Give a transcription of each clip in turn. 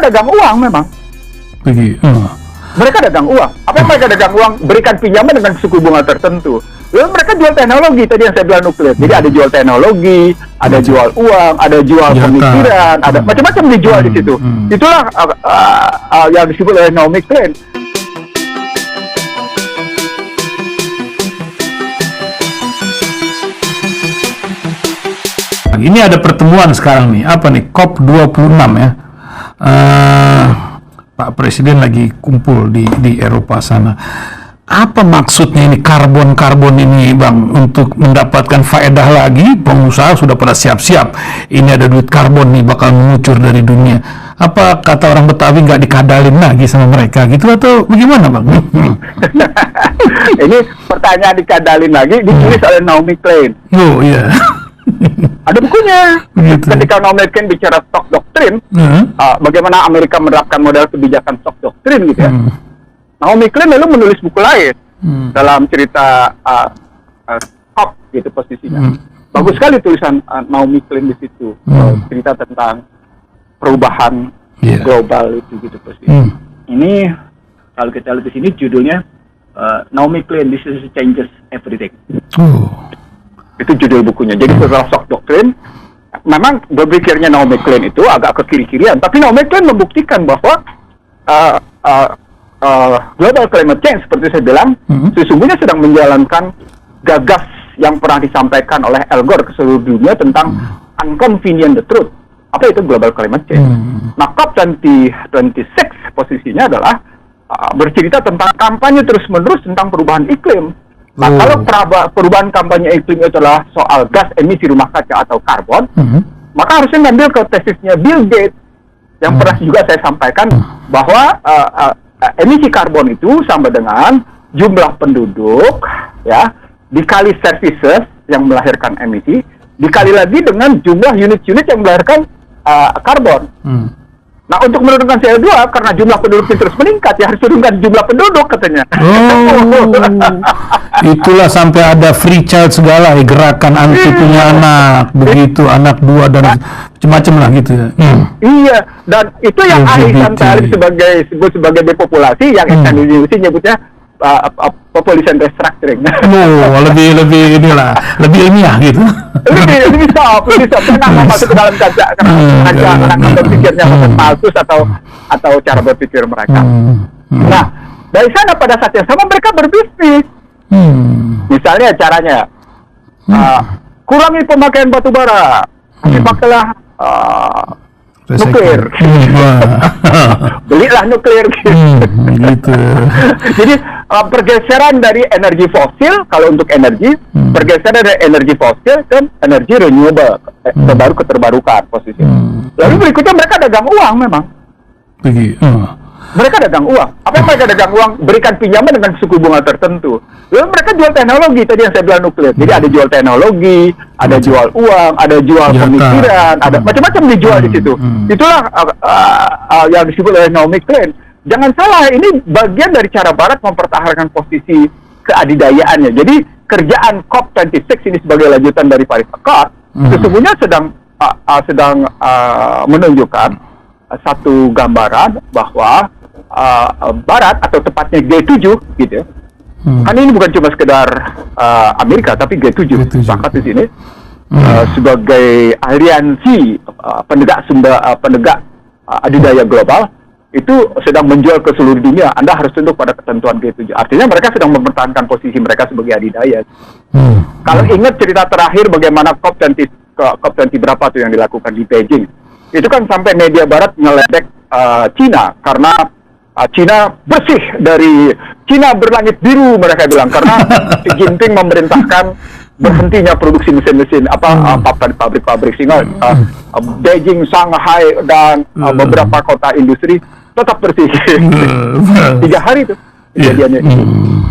dagang uang memang. Mereka dagang uang. Apa yang mereka dagang uang? Berikan pinjaman dengan suku bunga tertentu. Lalu mereka jual teknologi, tadi yang saya bilang nuklir. Jadi ada jual teknologi, ada jual uang, ada jual pemikiran, ada macam-macam dijual di situ. Itulah yang disebut oleh Naomi Klein. Ini ada pertemuan sekarang nih, apa nih, COP26 ya. Pak Presiden lagi kumpul di Eropa sana. Apa maksudnya ini karbon ini, Bang, untuk mendapatkan faedah lagi? Pengusaha sudah pada siap-siap. Ini ada duit karbon nih bakal mengucur dari dunia. Apa kata orang Betawi nggak dikadalin lagi sama mereka gitu atau bagaimana, Bang? Ini pertanyaan dikadalin lagi ditulis oleh Naomi Klein. Oh iya. Ada bukunya. Begitu. Ketika Naomi Klein bicara stock doctrine, bagaimana Amerika menerapkan model kebijakan stock doctrine gitu ya. Naomi Klein lalu menulis buku lain dalam cerita COP gitu posisinya. Bagus sekali tulisan Naomi Klein di situ, cerita tentang perubahan global itu gitu posisinya. Ini kalau kita lihat di sini judulnya Naomi Klein, This is Changes Everything. Itu judul bukunya. Jadi setelah stock doctrine, memang berpikirnya Naomi Klein itu agak ke kiri-kirian, tapi Naomi Klein membuktikan bahwa global climate change seperti saya bilang sesungguhnya sedang menjalankan gagas yang pernah disampaikan oleh Al Gore ke seluruh dunia tentang unconvenient the truth. Apa itu global climate change? Nah, COP26 posisinya adalah bercerita tentang kampanye terus-menerus tentang perubahan iklim. Nah, kalau perubahan kampanye iklim itu adalah soal gas emisi rumah kaca atau karbon, maka harusnya ngambil ke tesisnya Bill Gates yang pernah juga saya sampaikan bahwa emisi karbon itu sama dengan jumlah penduduk ya dikali services yang melahirkan emisi dikali lagi dengan jumlah unit-unit yang melahirkan karbon. Nah, untuk menurunkan CO2 karena jumlah penduduknya terus meningkat ya harus turunkan jumlah penduduk katanya. Itulah sampai ada free child segala ya, gerakan anti punya anak begitu, anak dua dan macam-macam lah gitu ya. Iya, dan itu yang ahli Santai disebut sebagai depopulasi, yang Indonesia nyebutnya population restructuring. Lebih inilah, lebih ilmiah gitu. Lebih soft. Karena masuk ke dalam kaca anak berpikirnya palsu atau cara berpikir mereka. Nah, dari sana pada saat yang sama mereka berbisnis. Misalnya caranya kurangi pemakaian batu bara, pakailah nuklir. Belilah nuklir gitu. Jadi pergeseran dari energi fosil kalau untuk energi, pergeseran dari energi fosil dan energi renewable, terbarukan posisi. Lalu berikutnya mereka dagang uang memang. Mereka dagang uang. Apa yang mereka dagang uang? Berikan pinjaman dengan suku bunga tertentu. Lalu mereka jual teknologi, tadi yang saya bilang nuklir. Jadi ada jual teknologi, ada jual uang, ada jual pemikiran, ada macam-macam dijual di situ. Itulah yang disebut oleh Naomi Klein. Jangan salah, ini bagian dari cara Barat mempertahankan posisi keadidayaannya. Jadi kerjaan COP26 ini sebagai lanjutan dari Paris Accord sesungguhnya sedang menunjukkan satu gambaran bahwa Barat atau tepatnya G7 gitu ya. Kan ini bukan cuma sekedar Amerika tapi G7 sepakat di sini sebagai aliansi penegak adidaya global itu sedang menjual ke seluruh dunia. Anda harus tunduk pada ketentuan G7. Artinya mereka sedang mempertahankan posisi mereka sebagai adidaya. Kalau ingat cerita terakhir bagaimana COP20 berapa tuh yang dilakukan di Beijing, itu kan sampai media Barat ngeledek Cina karena Cina bersih dari Cina berlangit biru mereka bilang karena Xi Jinping memerintahkan berhentinya produksi mesin-mesin pabrik-pabrik sehingga Beijing, Shanghai dan beberapa kota industri tetap bersih. 3 hari itu kejadiannya.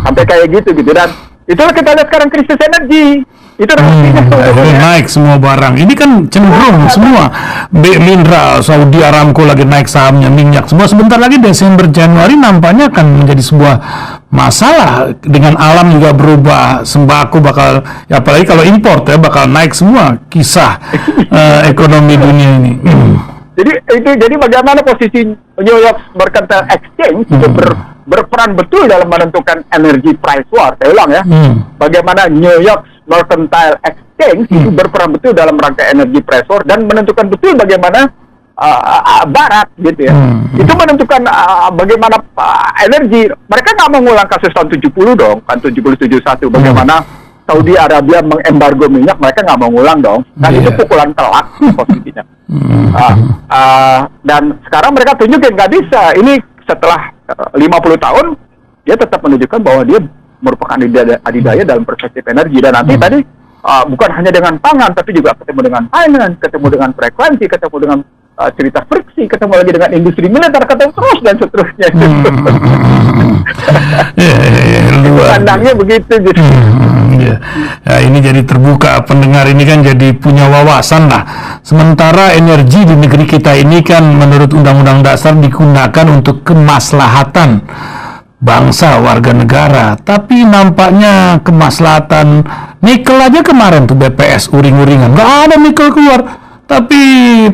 Sampai kayak gitu dan itulah kita lihat sekarang krisis energi. Itu naik semua barang. Ini kan cenderung semua mineral, Saudi Aramco lagi naik sahamnya, minyak semua. Sebentar lagi Desember Januari nampaknya akan menjadi sebuah masalah. Dengan alam juga berubah, sembako bakal ya, apalagi kalau import ya bakal naik semua kisah ekonomi dunia ini. Jadi bagaimana posisi New York Mercantile Exchange itu berperan betul dalam menentukan energy price war. Saya ulang ya. Bagaimana New York Mercantile Exchange itu berperan betul dalam rangka energy price war dan menentukan betul bagaimana Barat gitu ya. Itu menentukan bagaimana energi. Mereka nggak mengulang kasus tahun 70 dong, kan 70-71 bagaimana Saudi Arabia mengembargo minyak, mereka nggak mau ngulang dong. Kan itu pukulan telak posisinya. Dan sekarang mereka tunjukin nggak bisa. Ini setelah 50 tahun, dia tetap menunjukkan bahwa dia merupakan adidaya dalam perspektif energi. Dan nanti tadi bukan hanya dengan pangan, tapi juga ketemu dengan finance, ketemu dengan frekuensi, ketemu dengan cerita friksi, ketemu lagi dengan industri militer, ketemu terus dan seterusnya. Pandangnya begitu gitu. Ya, ini jadi terbuka, pendengar ini kan jadi punya wawasan lah. Sementara energi di negeri kita ini kan menurut Undang-Undang Dasar digunakan untuk kemaslahatan bangsa, warga negara. Tapi nampaknya kemaslahatan nikel aja kemarin tuh BPS uring-uringan, nggak ada nikel keluar. Tapi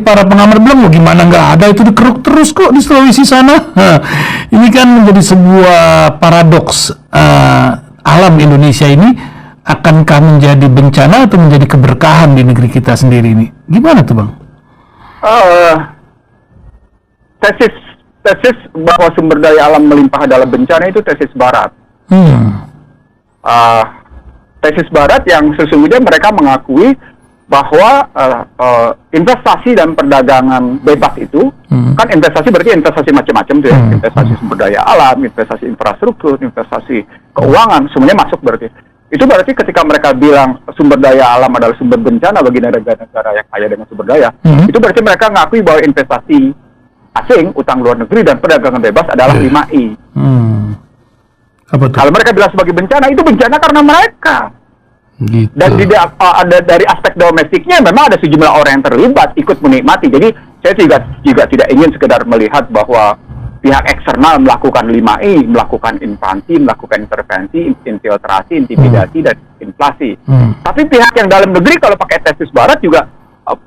para pengamat bilang, gimana nggak ada, itu dikeruk terus kok di Sulawesi sana. Ini kan menjadi sebuah paradoks. Alam Indonesia ini akankah menjadi bencana atau menjadi keberkahan di negeri kita sendiri ini? Gimana tuh Bang? Tesis bahwa sumber daya alam melimpah adalah bencana itu tesis Barat. Tesis Barat yang sesungguhnya mereka mengakui bahwa investasi dan perdagangan bebas itu kan investasi berarti investasi macam-macam tuh ya, investasi sumber daya alam, investasi infrastruktur, investasi keuangan, semuanya masuk berarti. Itu berarti ketika mereka bilang sumber daya alam adalah sumber bencana bagi negara-negara yang kaya dengan sumber daya, itu berarti mereka mengakui bahwa investasi asing, utang luar negeri dan perdagangan bebas adalah 5I. Kalau mereka bilang sebagai bencana, itu bencana karena mereka. Gitu. Dan ada dari aspek domestiknya memang ada sejumlah orang yang terlibat ikut menikmati. Jadi saya juga tidak ingin sekedar melihat bahwa pihak eksternal melakukan 5I, melakukan invasi, melakukan intervensi, infiltrasi, intimidasi dan inflasi. Tapi pihak yang dalam negeri kalau pakai tesis Barat juga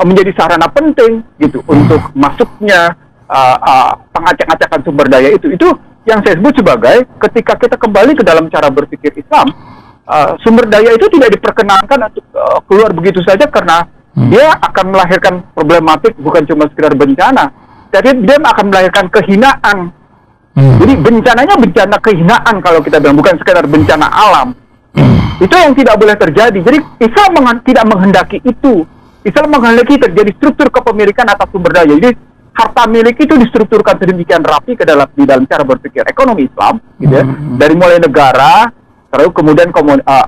menjadi sarana penting gitu untuk masuknya pengacak-acakan sumber daya itu yang saya sebut sebagai ketika kita kembali ke dalam cara berpikir Islam. Sumber daya itu tidak diperkenankan untuk keluar begitu saja karena dia akan melahirkan problematik bukan cuma sekedar bencana, tapi dia akan melahirkan kehinaan. Jadi bencananya bencana kehinaan kalau kita bilang, bukan sekedar bencana alam. Itu yang tidak boleh terjadi. Jadi Islam tidak menghendaki itu. Islam menghendaki terjadi struktur kepemilikan atas sumber daya. Jadi harta milik itu distrukturkan sedemikian rapi di dalam cara berpikir ekonomi Islam, gitu ya. Dari mulai negara, lalu kemudian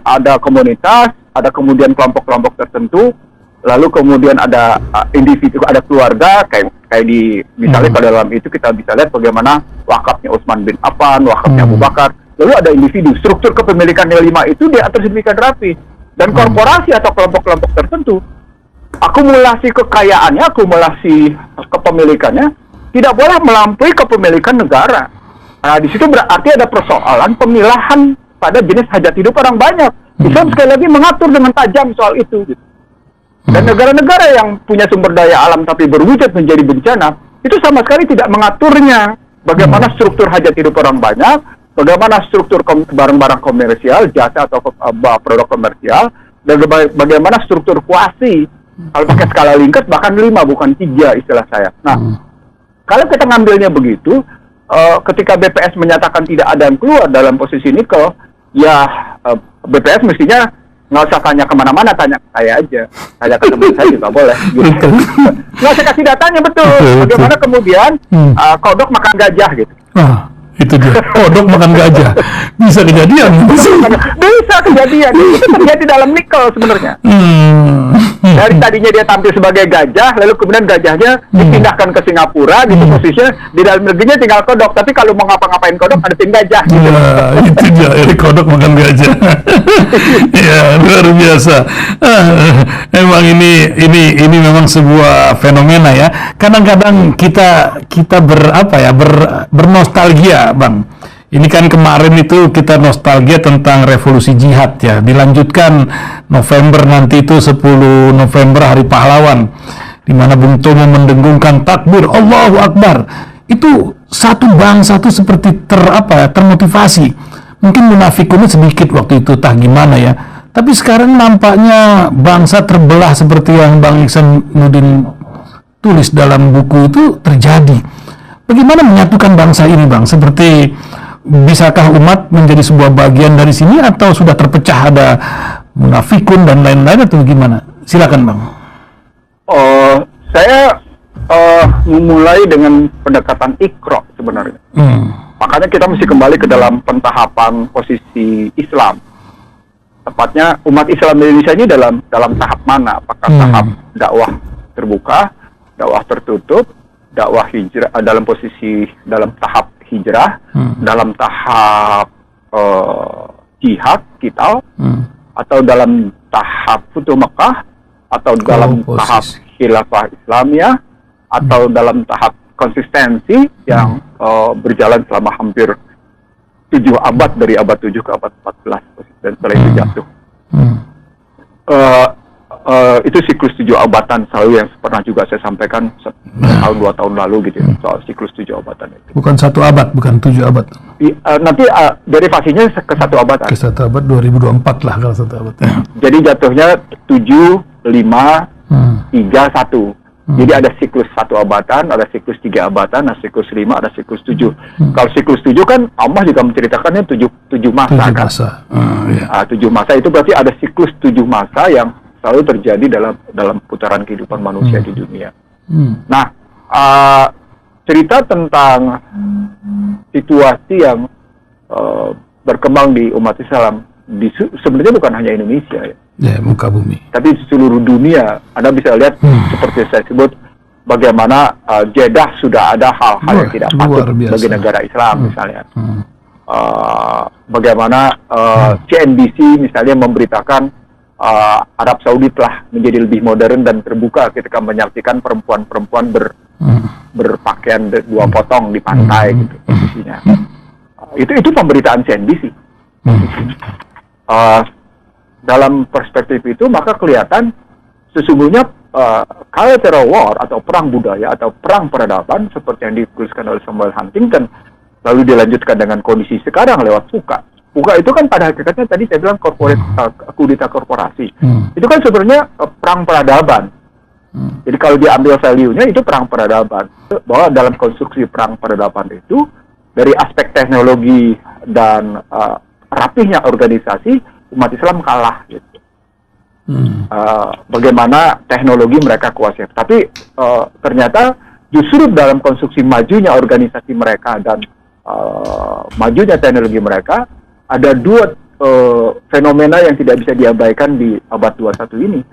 ada komunitas, ada kemudian kelompok-kelompok tertentu, lalu kemudian ada individu, ada keluarga, kayak di misalnya kalau dalam itu kita bisa lihat bagaimana wakafnya Utsman bin Affan, wakafnya Abu Bakar, lalu ada individu, struktur kepemilikan yang 5 itu diatur sedemikian rapi, dan korporasi atau kelompok-kelompok tertentu, akumulasi kekayaannya, akumulasi kepemilikannya tidak boleh melampaui kepemilikan negara. Nah, di situ berarti ada persoalan pemilahan pada jenis hajat hidup orang banyak. Islam sekali lagi mengatur dengan tajam soal itu. Gitu. Dan negara-negara yang punya sumber daya alam tapi berwujud menjadi bencana, itu sama sekali tidak mengaturnya. Bagaimana struktur hajat hidup orang banyak, bagaimana struktur barang-barang komersial, jasa atau produk komersial, dan bagaimana struktur kuasi. Kalau pakai skala Likert bahkan 5 bukan 3 istilah saya. Nah, kalau kita ngambilnya begitu, ketika BPS menyatakan tidak ada yang keluar dalam posisi nikel, ya BPS mestinya nggak usah tanya kemana-mana, tanya saya aja, tanya ke teman saya juga boleh. Gitu. Nggak usah kasih datanya betul. Bagaimana kemudian kodok makan gajah gitu. Itu dia, kodok makan gajah. Bisa kejadian. Bisa kejadian. Itu terjadi dalam nikel sebenarnya. Dari tadinya dia tampil sebagai gajah, lalu kemudian gajahnya dipindahkan ke Singapura, gitu posisinya di dalam negerinya tinggal kodok. Tapi kalau mau ngapa-ngapain kodok, ada tim gajah. Gitu. Ya, itu dia, kodok makan gajah. Ya, luar biasa. Emang ini memang sebuah fenomena ya. Kadang-kadang kita bernostalgia, Bang. Ini kan kemarin itu kita nostalgia tentang revolusi jihad ya. Dilanjutkan November nanti itu 10 November Hari Pahlawan. di mana Bung Tomo mendengungkan takbir Allahu Akbar, itu satu bangsa itu seperti termotivasi. Mungkin munafikunnya sedikit waktu itu, tah gimana ya. Tapi sekarang nampaknya bangsa terbelah seperti yang Bang Ihsanuddin tulis dalam buku itu terjadi. Bagaimana menyatukan bangsa ini, Bang? Seperti bisakah umat menjadi sebuah bagian dari sini atau sudah terpecah, ada munafikun dan lain-lain atau gimana? Silakan, Bang. Saya memulai dengan pendekatan ikro sebenarnya. Makanya kita mesti kembali ke dalam pentahapan posisi Islam. Tepatnya umat Islam Indonesia ini dalam tahap mana? Apakah tahap dakwah terbuka, dakwah tertutup, dakwah hijrah, dalam tahap hijrah, dalam tahap jihad kita, atau dalam tahap Futuh Mekah, atau dalam tahap khilafah Islamiyah, atau dalam tahap konsistensi yang berjalan selama hampir 7 abad, dari abad 7 ke abad 14, dan setelah itu jatuh. Itu siklus 7 abatan selalu yang pernah juga saya sampaikan tahun 2 tahun lalu gitu ya, soal siklus 7 abatan itu. Bukan 1 abad, bukan 7 abad. Nanti derivasinya ke 1 abad. Ke 1 abad 2024 lah kalau 1 abad. Jadi jatuhnya 7, 5, 3, 1. Jadi ada siklus 1 abatan, ada siklus 3 abatan, ada siklus 5, ada siklus 7. Kalau siklus 7 kan Allah juga menceritakannya 7 masa 7 kan. 7 masa itu berarti ada siklus 7 masa yang selalu terjadi dalam putaran kehidupan manusia di dunia. Nah, cerita tentang situasi yang berkembang di umat Islam sebenarnya bukan hanya Indonesia ya, muka bumi, tapi di seluruh dunia. Anda bisa lihat seperti saya sebut bagaimana Jeddah sudah ada hal-hal yang tidak patut bagi negara Islam misalnya. Bagaimana CNBC misalnya memberitakan Arab Saudi telah menjadi lebih modern dan terbuka ketika menyaksikan perempuan-perempuan berpakaian 2 potong di pantai gitu posisinya. Itu pemberitaan CNBC. Dalam perspektif itu maka kelihatan sesungguhnya cultural war atau perang budaya atau perang peradaban seperti yang dituliskan oleh Samuel Huntington lalu dilanjutkan dengan kondisi sekarang lewat Fuka itu kan pada hakikatnya tadi saya bilang kudeta korporasi. Itu kan sebenarnya perang peradaban. Jadi kalau diambil value-nya itu perang peradaban. Bahwa dalam konstruksi perang peradaban itu dari aspek teknologi dan rapihnya organisasi umat Islam kalah gitu. Bagaimana teknologi mereka kuasai. Tapi ternyata justru dalam konstruksi majunya organisasi mereka dan majunya teknologi mereka ada 2 fenomena yang tidak bisa diabaikan di abad 21 ini.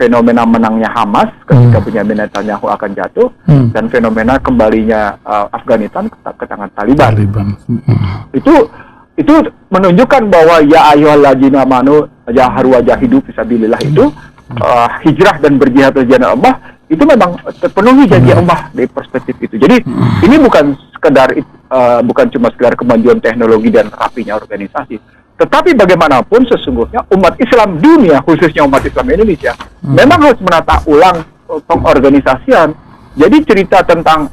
Fenomena menangnya Hamas ketika Benyamin Netanyahu akan jatuh, dan fenomena kembalinya Afghanistan ke tangan Taliban. Itu menunjukkan bahwa ya ayyuhalladzina amanu jaharu wa jahidu fisabilillah itu hijrah dan berjihad di jalan Allah itu memang terpenuhi janji Allah dari perspektif itu. Jadi ini bukan cuma sekedar kemajuan teknologi dan rapinya organisasi, tetapi bagaimanapun sesungguhnya umat Islam dunia, khususnya umat Islam Indonesia, memang harus menata ulang pengorganisasian. Jadi cerita tentang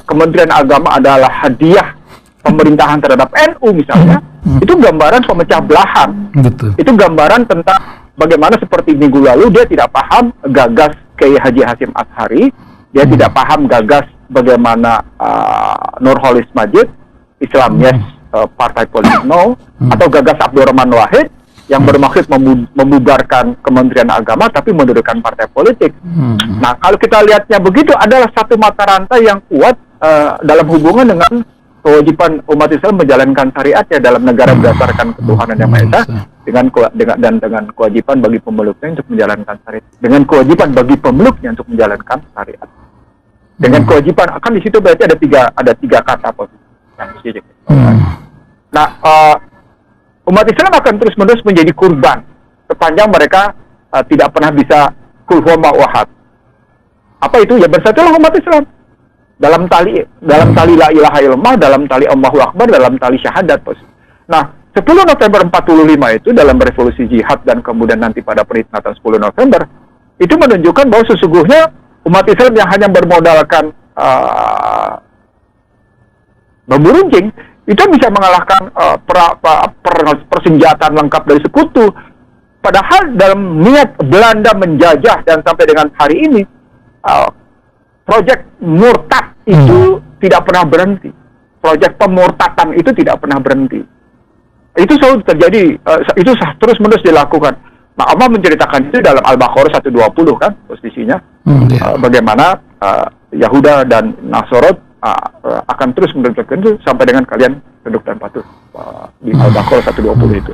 Kementerian Agama adalah hadiah pemerintahan terhadap NU misalnya, itu gambaran pemecah belahan. Itu gambaran tentang bagaimana seperti minggu lalu dia tidak paham gagas Kiai Haji Hasyim Asy'ari, dia tidak paham gagas bagaimana Nurholis Majid, Islam Yes, Partai Politik No, atau gagas Abdurrahman Wahid yang bermaksud membubarkan Kementerian Agama tapi mendirikan partai politik. Nah, kalau kita lihatnya begitu adalah satu mata rantai yang kuat dalam hubungan dengan kewajiban umat Islam menjalankan syariatnya dalam negara berdasarkan ketuhanan yang Maha Esa, dengan kewajiban bagi pemeluknya untuk menjalankan syariat, dengan kewajiban bagi pemeluknya untuk menjalankan syariat, dengan kewajiban akan di situ berarti ada tiga kata posisi yang mesti Nah, umat Islam akan terus-menerus menjadi kurban sepanjang mereka tidak pernah bisa kul huwallahu ahad. Apa itu? Ya bersatulah umat Islam dalam tali la ilaha illallah, dalam tali Allahu Akbar, dalam tali syahadat. Nah, 10 November 45 itu dalam revolusi jihad dan kemudian nanti pada peringatan 10 November itu menunjukkan bahwa sesungguhnya umat Islam yang hanya bermodalkan bambu runcing itu bisa mengalahkan persenjataan lengkap dari sekutu. Padahal dalam niat Belanda menjajah dan sampai dengan hari ini, proyek murtad itu tidak pernah berhenti. Proyek pemurtatan itu tidak pernah berhenti. Itu selalu terjadi, itu terus-menerus dilakukan. Nah, Allah menceritakan itu dalam Al-Baqarah 120 kan posisinya. Bagaimana Yahuda dan Nasrani akan terus meneruskan itu sampai dengan kalian tunduk dan patuh di Al-Baqarah 120 itu.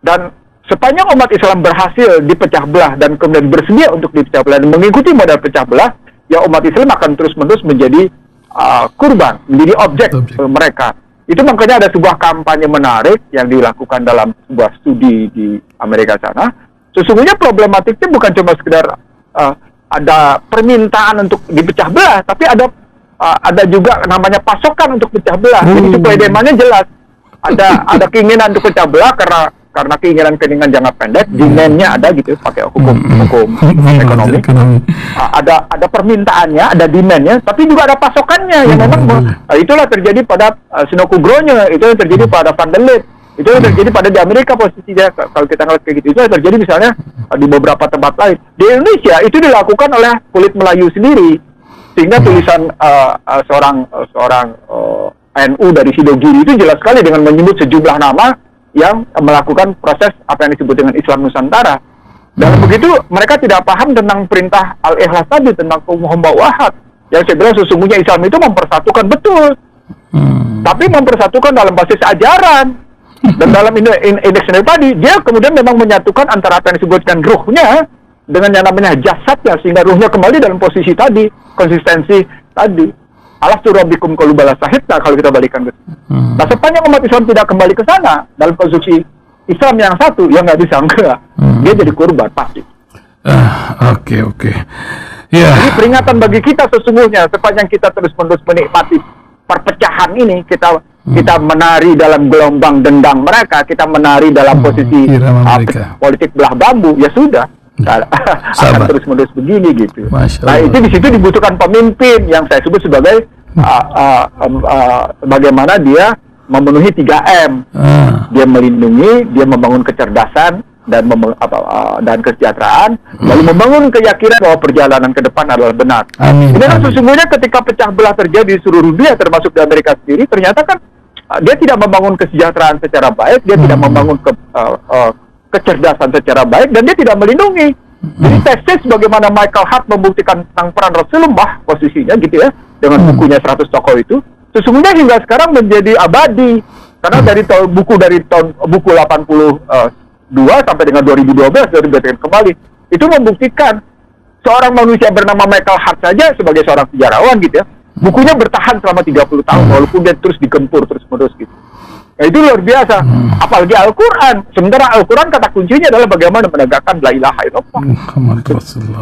Dan sepanjang umat Islam berhasil dipecah belah dan kemudian bersedia untuk dipecah belah dan mengikuti modal pecah belah, ya umat Islam akan terus-menerus menjadi kurban, menjadi objek mereka. Itu makanya ada sebuah kampanye menarik yang dilakukan dalam sebuah studi di Amerika sana. Sesungguhnya problematiknya bukan cuma sekedar ada permintaan untuk dipecah belah, tapi ada juga namanya pasokan untuk pecah belah. Jadi supply demand-nya jelas. Ada keinginan untuk pecah belah karena keinginan jangka pendek, demand-nya ada gitu, pakai hukum ekonomi. Ada permintaannya, ada demand-nya, tapi juga ada pasokannya yang memang itulah terjadi pada Sinokugronya, itu yang terjadi pada Van der Leyen, itu yang terjadi pada di Amerika posisinya kalau kita ngeliat kayak gitu. Itu yang terjadi misalnya di beberapa tempat lain. Di Indonesia itu dilakukan oleh kulit Melayu sendiri, sehingga tulisan seorang NU dari Sidogiri itu jelas sekali dengan menyebut sejumlah nama yang melakukan proses apa yang disebut dengan Islam Nusantara. Dan begitu mereka tidak paham tentang perintah Al-Ikhlas tadi, tentang kaum hamba wahad. Yang saya bilang sesungguhnya Islam itu mempersatukan betul. Tapi mempersatukan dalam basis ajaran. Dan dalam indeks tadi, dia kemudian memang menyatukan antara apa yang disebutkan ruhnya dengan yang namanya jasadnya, sehingga ruhnya kembali dalam posisi tadi, konsistensi tadi. Alastu rabbikum qalu bala sahidna, kalau kita balikan ke Nah, sepanjang umat Islam tidak kembali ke sana dalam konstruksi Islam yang satu, ya nggak bisa enggak. Dia jadi korban pasti. Oke. Ya. Jadi peringatan bagi kita sesungguhnya sepanjang kita terus-menerus menikmati perpecahan ini, kita menari dalam gelombang dendang mereka, kita menari dalam posisi politik belah bambu, ya sudah. Akan terus-menerus begini gitu. Nah, itu di situ dibutuhkan pemimpin yang saya sebut sebagai bagaimana dia memenuhi 3M. Dia melindungi, dia membangun kecerdasan dan kesejahteraan, lalu membangun keyakinan bahwa perjalanan ke depan adalah benar. Ini kan sesungguhnya ketika pecah belah terjadi di seluruh dunia termasuk di Amerika sendiri, ternyata kan dia tidak membangun kesejahteraan secara baik, dia tidak membangun kecerdasan secara baik, dan dia tidak melindungi. Jadi tesis bagaimana Michael Hart membuktikan tentang peran Rasulullah posisinya gitu ya, dengan bukunya 100 tokoh itu, sesungguhnya hingga sekarang menjadi abadi. Karena dari buku 82 sampai dengan 2012 kembali, itu membuktikan seorang manusia bernama Michael Hart saja sebagai seorang sejarawan gitu ya, bukunya bertahan selama 30 tahun walaupun dia terus digempur terus-menerus gitu. Nah, itu luar biasa. Apalagi Al-Quran. Sementara Al-Quran kata kuncinya adalah bagaimana menegakkan la ilaha illallah.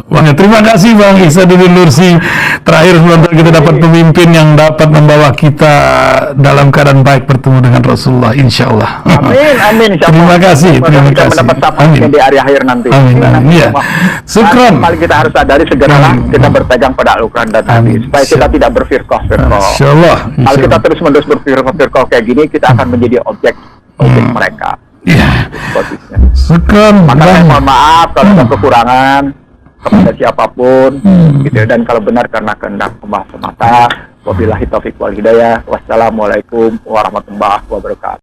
Wah, terima kasih Bang Ihsanuddin Nursi. Terakhir sebentar kita dapat pemimpin yang dapat membawa kita dalam keadaan baik bertemu dengan Rasulullah, insya Allah. Amin. Terima kasih. Mendapat syafaatnya di hari akhir nanti. Amin. Iya. Syukran. Paling kita harus sadari segeralah kita berpegang pada Al-Quran dan Hadis supaya kita tidak berfirqah-firqah. Insyaallah. Kalau kita terus-menerus berfirqah kayak gini, kita akan menjadi objek mereka. Iya. Syukran. Makanya mohon maaf kalau ada kekurangan kepada siapapun, gitu. Dan kalau benar karena kehendak Allah semata. Wabillahi taufiq wal hidayah. Wassalamualaikum warahmatullahi wabarakatuh.